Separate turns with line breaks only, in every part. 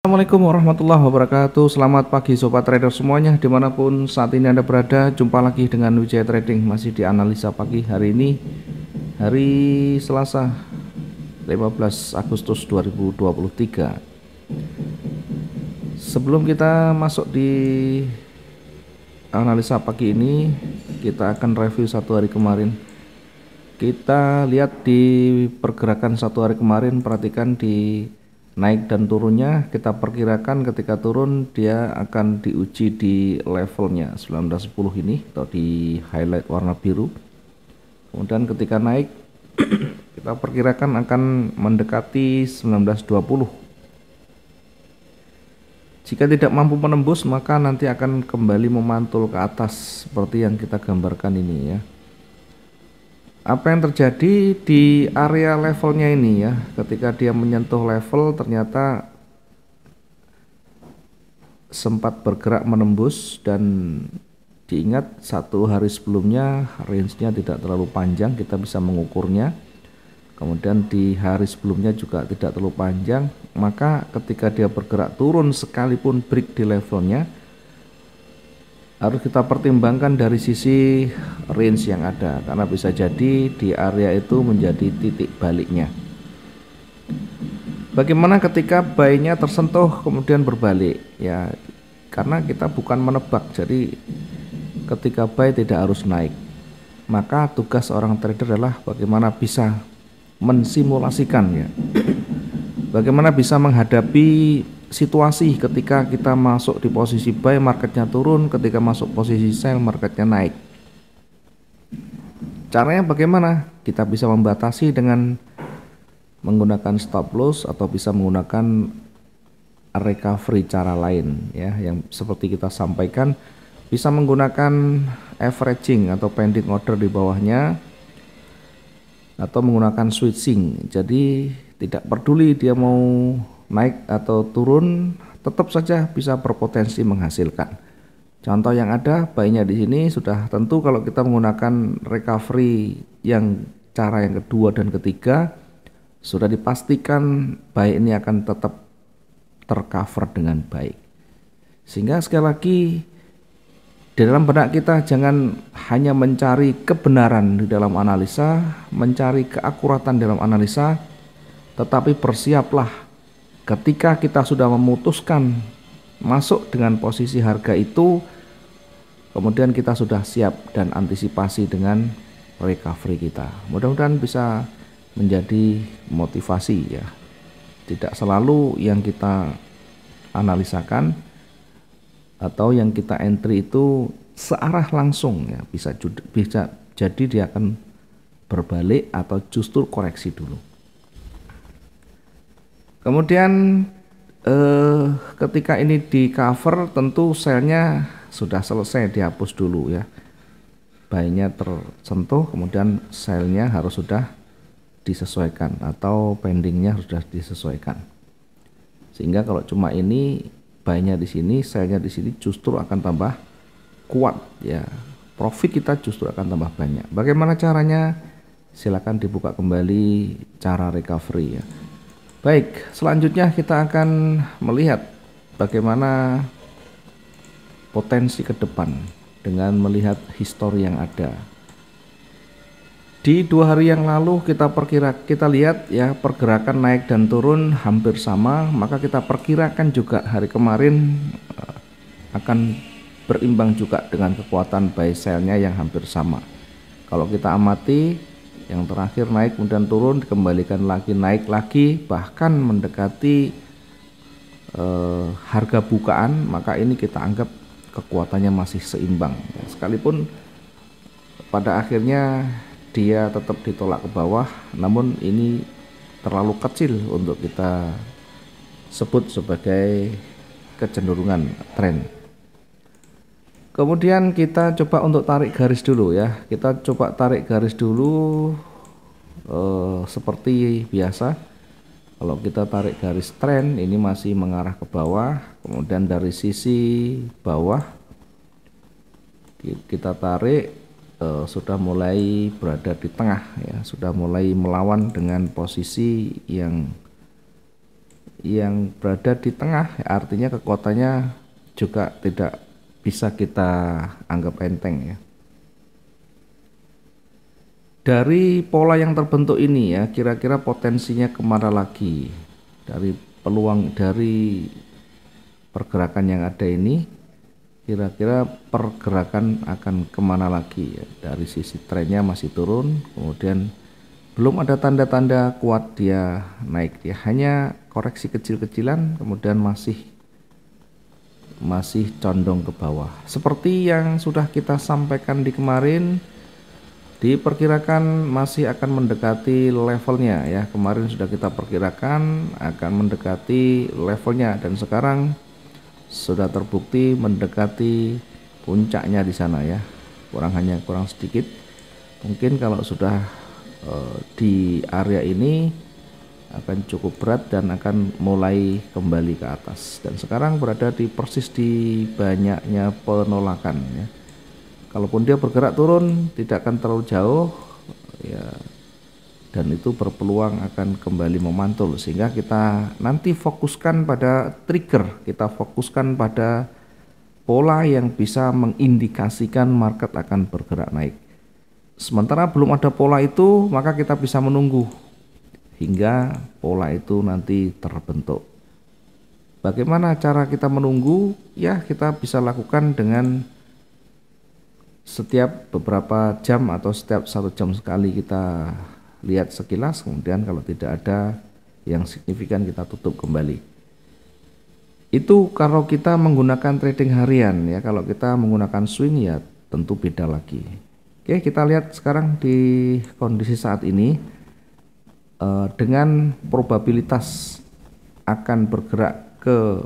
Assalamualaikum warahmatullahi wabarakatuh. Selamat pagi sobat trader semuanya dimanapun saat ini Anda berada. Jumpa lagi dengan Wijaya Trading, masih di analisa pagi hari ini, hari Selasa 15 Agustus 2023. Sebelum kita masuk di analisa pagi ini, kita akan review satu hari kemarin. Kita lihat di pergerakan satu hari kemarin, perhatikan di naik dan turunnya. Kita perkirakan ketika turun dia akan diuji di levelnya 1910 ini, atau di highlight warna biru. Kemudian ketika naik kita perkirakan akan mendekati 1920. Jika tidak mampu menembus, maka nanti akan kembali memantul ke atas seperti yang kita gambarkan ini ya. Apa yang terjadi di area levelnya ini ya, ketika dia menyentuh level ternyata sempat bergerak menembus, dan diingat satu hari sebelumnya range-nya tidak terlalu panjang, kita bisa mengukurnya. Kemudian di hari sebelumnya juga tidak terlalu panjang, maka ketika dia bergerak turun sekalipun break di levelnya, harus kita pertimbangkan dari sisi range yang ada, karena bisa jadi di area itu menjadi titik baliknya. Bagaimana ketika buy-nya tersentuh kemudian berbalik ya, karena kita bukan menebak, jadi ketika buy tidak harus naik, maka tugas orang trader adalah bagaimana bisa mensimulasikan ya, bagaimana bisa menghadapi situasi ketika kita masuk di posisi buy marketnya turun, ketika masuk posisi sell marketnya naik. Caranya bagaimana? Kita bisa membatasi dengan menggunakan stop loss atau bisa menggunakan recovery cara lain ya, yang seperti kita sampaikan, bisa menggunakan averaging atau pending order di bawahnya, atau menggunakan switching. Jadi tidak peduli dia mau naik atau turun, tetap saja bisa berpotensi menghasilkan. Contoh yang ada, buy-nya di sini sudah tentu kalau kita menggunakan recovery yang cara yang kedua dan ketiga, sudah dipastikan buy ini akan tetap tercover dengan baik. Sehingga sekali lagi di dalam benak kita jangan hanya mencari kebenaran di dalam analisa, mencari keakuratan dalam analisa, tetapi bersiaplah ketika kita sudah memutuskan masuk dengan posisi harga itu, kemudian kita sudah siap dan antisipasi dengan recovery kita. Mudah-mudahan bisa menjadi motivasi ya. Tidak selalu yang kita analisakan atau yang kita entry itu searah langsung ya, bisa jadi dia akan berbalik atau justru koreksi dulu. Kemudian ketika ini di cover, tentu selnya sudah selesai dihapus dulu ya, buy-nya tersentuh, kemudian selnya harus sudah disesuaikan atau pendingnya sudah disesuaikan, sehingga kalau cuma ini buy-nya di sini, selnya di sini, justru akan tambah kuat ya, profit kita justru akan tambah banyak. Bagaimana caranya? Silakan dibuka kembali cara recovery ya. Baik, selanjutnya kita akan melihat bagaimana potensi ke depan dengan melihat histori yang ada. Di 2 hari yang lalu kita lihat ya, pergerakan naik dan turun hampir sama, maka kita perkirakan juga hari kemarin akan berimbang juga dengan kekuatan buy sell-nya yang hampir sama. Kalau kita amati, yang terakhir naik kemudian turun, dikembalikan lagi naik lagi, bahkan mendekati harga bukaan, maka ini kita anggap kekuatannya masih seimbang ya, sekalipun pada akhirnya dia tetap ditolak ke bawah, namun ini terlalu kecil untuk kita sebut sebagai kecenderungan tren. Kemudian kita coba untuk tarik garis dulu ya, kita coba tarik garis dulu seperti biasa. Kalau kita tarik garis tren, ini masih mengarah ke bawah, kemudian dari sisi bawah kita tarik, sudah mulai berada di tengah ya, sudah mulai melawan dengan posisi yang yang berada di tengah, artinya kekuatannya juga tidak bisa kita anggap enteng ya. Dari pola yang terbentuk ini ya, kira-kira potensinya kemana lagi? Dari peluang dari pergerakan yang ada ini, kira-kira pergerakan akan kemana lagi ya? Dari sisi trennya masih turun, kemudian belum ada tanda-tanda kuat dia naik, dia hanya koreksi kecil-kecilan, kemudian masih condong ke bawah. Seperti yang sudah kita sampaikan di kemarin, diperkirakan masih akan mendekati levelnya ya. Kemarin sudah kita perkirakan akan mendekati levelnya dan sekarang sudah terbukti mendekati puncaknya di sana ya. Kurang sedikit. Mungkin kalau sudah di area ini akan cukup berat dan akan mulai kembali ke atas, dan sekarang berada di persis di banyaknya penolakan ya. Kalaupun dia bergerak turun tidak akan terlalu jauh ya, dan itu berpeluang akan kembali memantul, sehingga kita nanti fokuskan pada trigger, kita fokuskan pada pola yang bisa mengindikasikan market akan bergerak naik. Sementara belum ada pola itu, maka kita bisa menunggu hingga pola itu nanti terbentuk. Bagaimana cara kita menunggu? Ya, kita bisa lakukan dengan setiap beberapa jam atau setiap 1 jam sekali kita lihat sekilas, kemudian kalau tidak ada yang signifikan kita tutup kembali. Itu kalau kita menggunakan trading harian ya. Kalau kita menggunakan swing ya tentu beda lagi. Oke, kita lihat sekarang di kondisi saat ini. Dengan probabilitas akan bergerak ke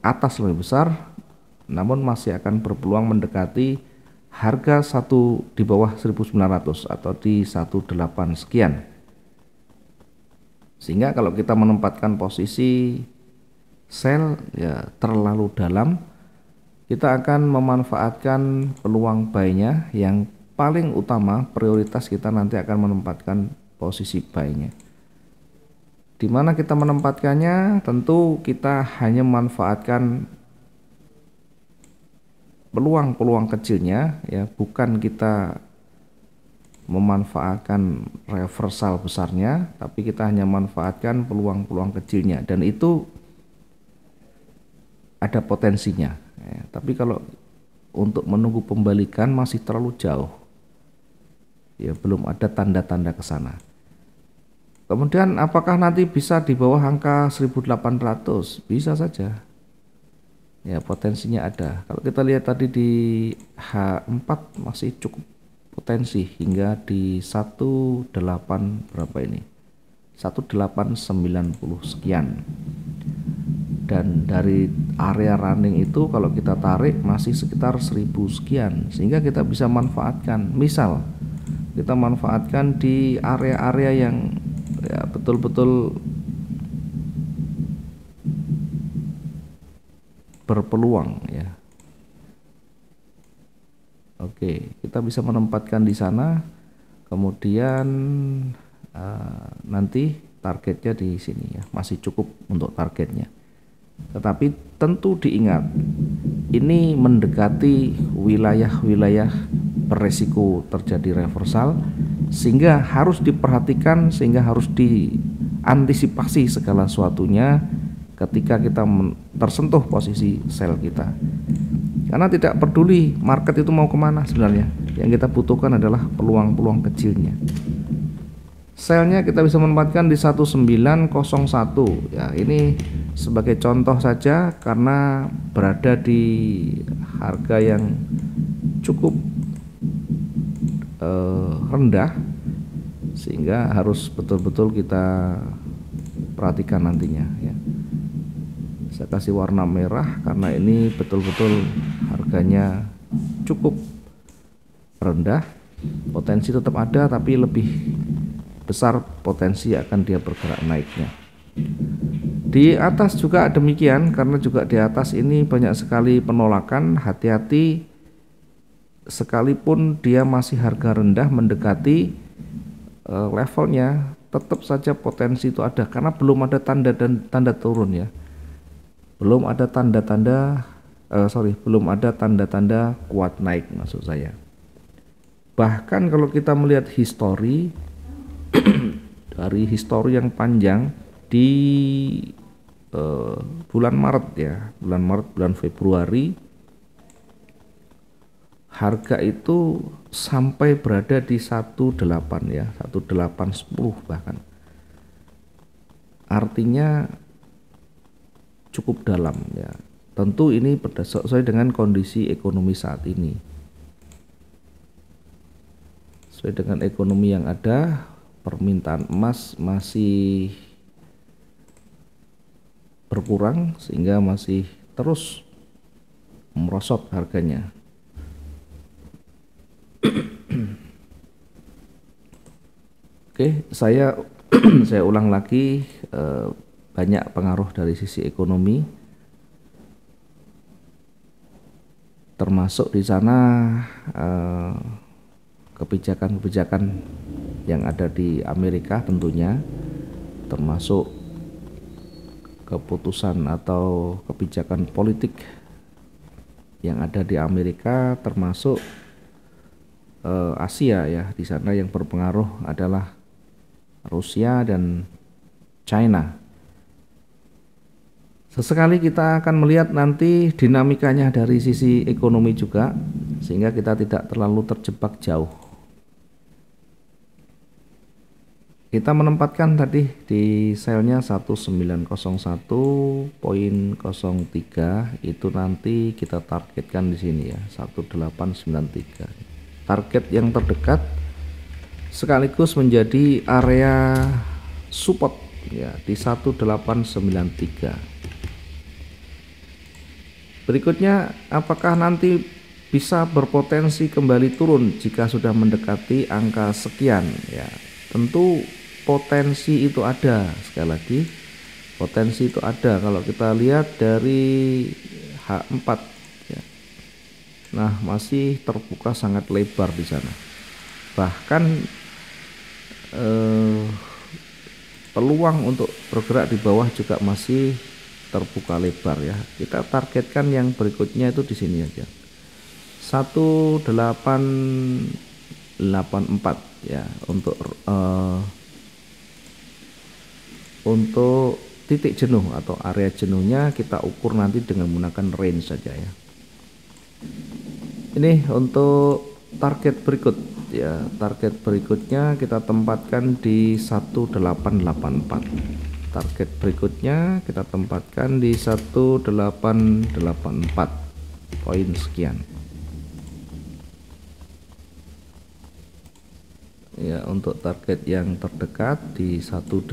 atas lebih besar, namun masih akan berpeluang mendekati harga satu di bawah 1900 atau di 18 sekian. Sehingga kalau kita menempatkan posisi sell ya terlalu dalam, kita akan memanfaatkan peluang buy-nya. Yang paling utama, prioritas kita nanti akan menempatkan posisi buy-nya. Di mana kita menempatkannya? Tentu kita hanya memanfaatkan peluang-peluang kecilnya ya, bukan kita memanfaatkan reversal besarnya, tapi kita hanya memanfaatkan peluang-peluang kecilnya, dan itu ada potensinya ya. Tapi kalau untuk menunggu pembalikan masih terlalu jauh ya, belum ada tanda-tanda ke sana. Kemudian apakah nanti bisa di bawah angka 1800? Bisa saja ya, potensinya ada. Kalau kita lihat tadi di H4 masih cukup potensi hingga di 18 berapa ini, 1890 sekian, dan dari area running itu kalau kita tarik masih sekitar 1000 sekian, sehingga kita bisa manfaatkan. Misal kita manfaatkan di area-area yang ya betul-betul berpeluang ya. Oke, kita bisa menempatkan di sana, kemudian nanti targetnya di sini ya, masih cukup untuk targetnya. Tetapi tentu diingat, ini mendekati wilayah-wilayah beresiko terjadi reversal, sehingga harus diperhatikan, sehingga harus diantisipasi segala sesuatunya ketika kita tersentuh posisi sell kita. Karena tidak peduli market itu mau kemana sebenarnya, yang kita butuhkan adalah peluang-peluang kecilnya. Sellnya kita bisa menempatkan di 1901 ya, ini sebagai contoh saja karena berada di harga yang cukup rendah, sehingga harus betul-betul kita perhatikan nantinya ya. Saya kasih warna merah karena ini betul-betul harganya cukup rendah. Potensi tetap ada, tapi lebih besar potensi akan dia bergerak naiknya. Di atas juga demikian, karena juga di atas ini banyak sekali penolakan. Hati-hati, sekalipun dia masih harga rendah mendekati levelnya, tetap saja potensi itu ada karena belum ada tanda dan tanda turun ya. Belum ada tanda-tanda belum ada tanda-tanda kuat naik maksud saya. Bahkan kalau kita melihat histori dari histori yang panjang di bulan Maret ya, bulan Februari, harga itu sampai berada di 18 ya, 1810 bahkan. Artinya cukup dalam ya. Tentu ini sesuai dengan kondisi ekonomi saat ini. Sesuai dengan ekonomi yang ada, permintaan emas masih berkurang sehingga masih terus merosot harganya. Oke, saya ulang lagi, banyak pengaruh dari sisi ekonomi, termasuk di sana kebijakan-kebijakan yang ada di Amerika tentunya, termasuk keputusan atau kebijakan politik yang ada di Amerika, termasuk Asia ya. Di sana yang berpengaruh adalah Rusia dan China. Sesekali kita akan melihat nanti dinamikanya dari sisi ekonomi juga, sehingga kita tidak terlalu terjebak jauh. Kita menempatkan tadi di selnya 1901.03, itu nanti kita targetkan di sini ya, 1893. Target yang terdekat sekaligus menjadi area support ya di 1893. Berikutnya, apakah nanti bisa berpotensi kembali turun jika sudah mendekati angka sekian ya? Tentu potensi itu ada, sekali lagi potensi itu ada kalau kita lihat dari H4 ya. Nah, masih terbuka sangat lebar di sana. Bahkan peluang untuk bergerak di bawah juga masih terbuka lebar ya. Kita targetkan yang berikutnya itu di sini aja, 1884 ya, untuk titik jenuh atau area jenuhnya kita ukur nanti dengan menggunakan range saja ya. Ini untuk target berikut ya. Target berikutnya kita tempatkan di 1884. Target berikutnya kita tempatkan di 1884 poin sekian ya. Untuk target yang terdekat di 18,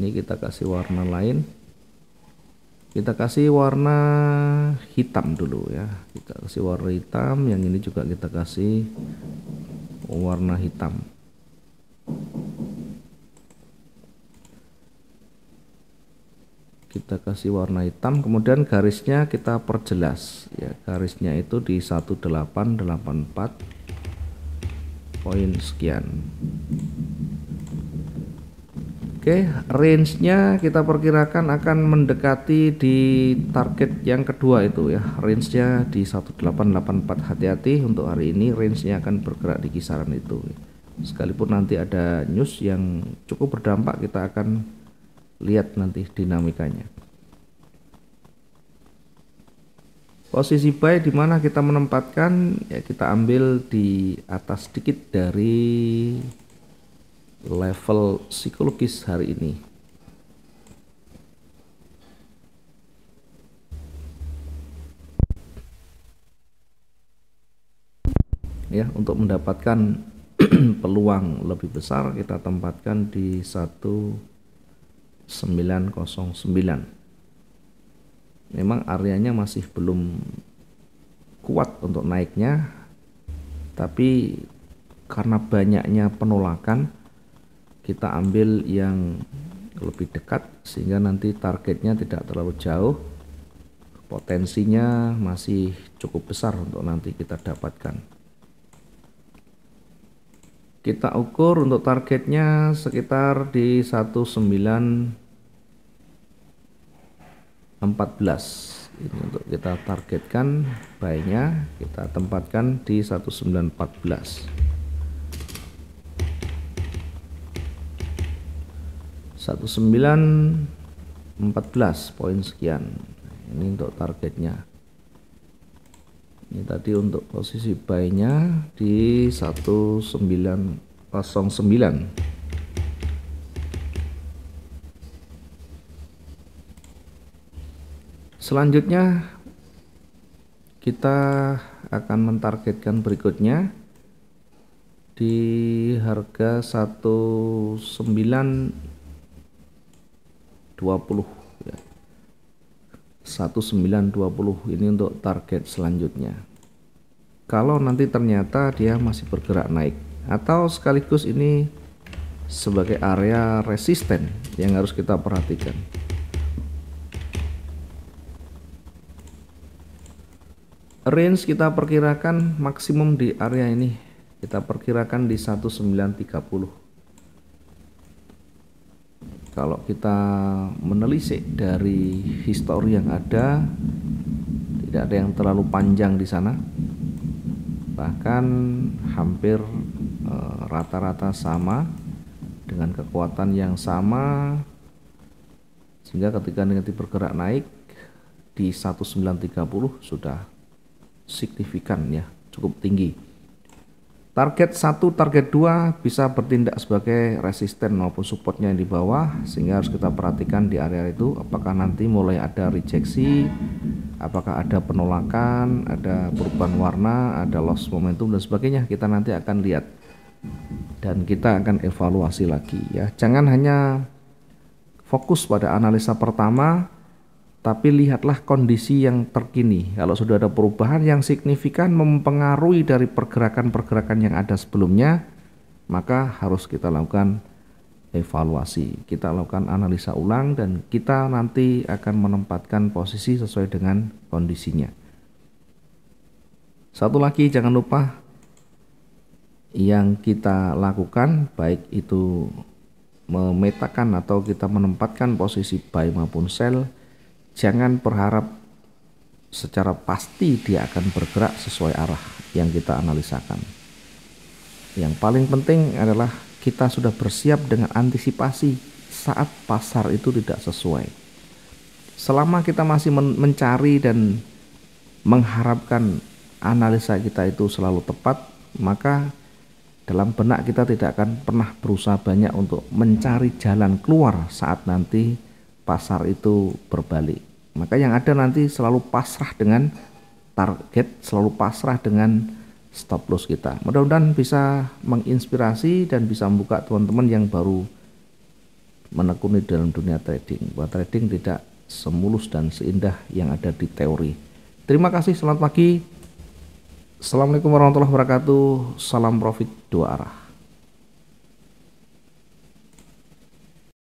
ini kita kasih warna lain, kita kasih warna hitam dulu ya. Kita kasih warna hitam, yang ini juga kita kasih warna hitam. Kita kasih warna hitam, kemudian garisnya kita perjelas ya, garisnya itu di 1884 poin sekian. Oke, range-nya kita perkirakan akan mendekati di target yang kedua itu ya, range-nya di 1884. Hati-hati untuk hari ini, range-nya akan bergerak di kisaran itu. Sekalipun nanti ada news yang cukup berdampak, kita akan lihat nanti dinamikanya. Posisi buy di mana kita menempatkan ya, kita ambil di atas sedikit dari level psikologis hari ini. Ya, untuk mendapatkan peluang lebih besar kita tempatkan di 1909. Memang areanya masih belum kuat untuk naiknya, tapi karena banyaknya penolakan kita ambil yang lebih dekat sehingga nanti targetnya tidak terlalu jauh, potensinya masih cukup besar untuk nanti kita dapatkan. Kita ukur untuk targetnya sekitar di 1914. Ini untuk kita targetkan buy-nya, kita tempatkan di 1914. 1914 poin sekian. Ini untuk targetnya. Ini tadi untuk posisi buy-nya di 1909. Selanjutnya kita akan mentargetkan berikutnya di harga 1920 ya. 1920 ini untuk target selanjutnya. Kalau nanti ternyata dia masih bergerak naik atau sekaligus ini sebagai area resisten yang harus kita perhatikan. Range kita perkirakan maksimum di area ini, kita perkirakan di 1930. Kalau kita menelisik dari histori yang ada, tidak ada yang terlalu panjang di sana, bahkan hampir rata-rata sama dengan kekuatan yang sama, sehingga ketika nanti bergerak naik di 1930 sudah signifikan ya, cukup tinggi. Target 1, target 2 bisa bertindak sebagai resisten maupun supportnya yang di bawah, sehingga harus kita perhatikan di area itu apakah nanti mulai ada rejeksi, apakah ada penolakan, ada perubahan warna, ada loss momentum dan sebagainya. Kita nanti akan lihat dan kita akan evaluasi lagi ya. Jangan hanya fokus pada analisa pertama, tapi lihatlah kondisi yang terkini. Kalau sudah ada perubahan yang signifikan mempengaruhi dari pergerakan-pergerakan yang ada sebelumnya, maka harus kita lakukan evaluasi. Kita lakukan analisa ulang dan kita nanti akan menempatkan posisi sesuai dengan kondisinya. Satu lagi, jangan lupa yang kita lakukan, baik itu memetakan atau kita menempatkan posisi buy maupun sell, jangan berharap secara pasti dia akan bergerak sesuai arah yang kita analisakan. Yang paling penting adalah kita sudah bersiap dengan antisipasi saat pasar itu tidak sesuai. Selama kita masih mencari dan mengharapkan analisa kita itu selalu tepat, maka dalam benak kita tidak akan pernah berusaha banyak untuk mencari jalan keluar saat nanti pasar itu berbalik. Maka yang ada nanti selalu pasrah dengan target, selalu pasrah dengan stop loss kita. Mudah-mudahan bisa menginspirasi dan bisa membuka teman-teman yang baru menekuni dalam dunia trading. Bahwa trading tidak semulus dan seindah yang ada di teori. Terima kasih, selamat pagi. Assalamualaikum warahmatullahi wabarakatuh. Salam profit dua arah.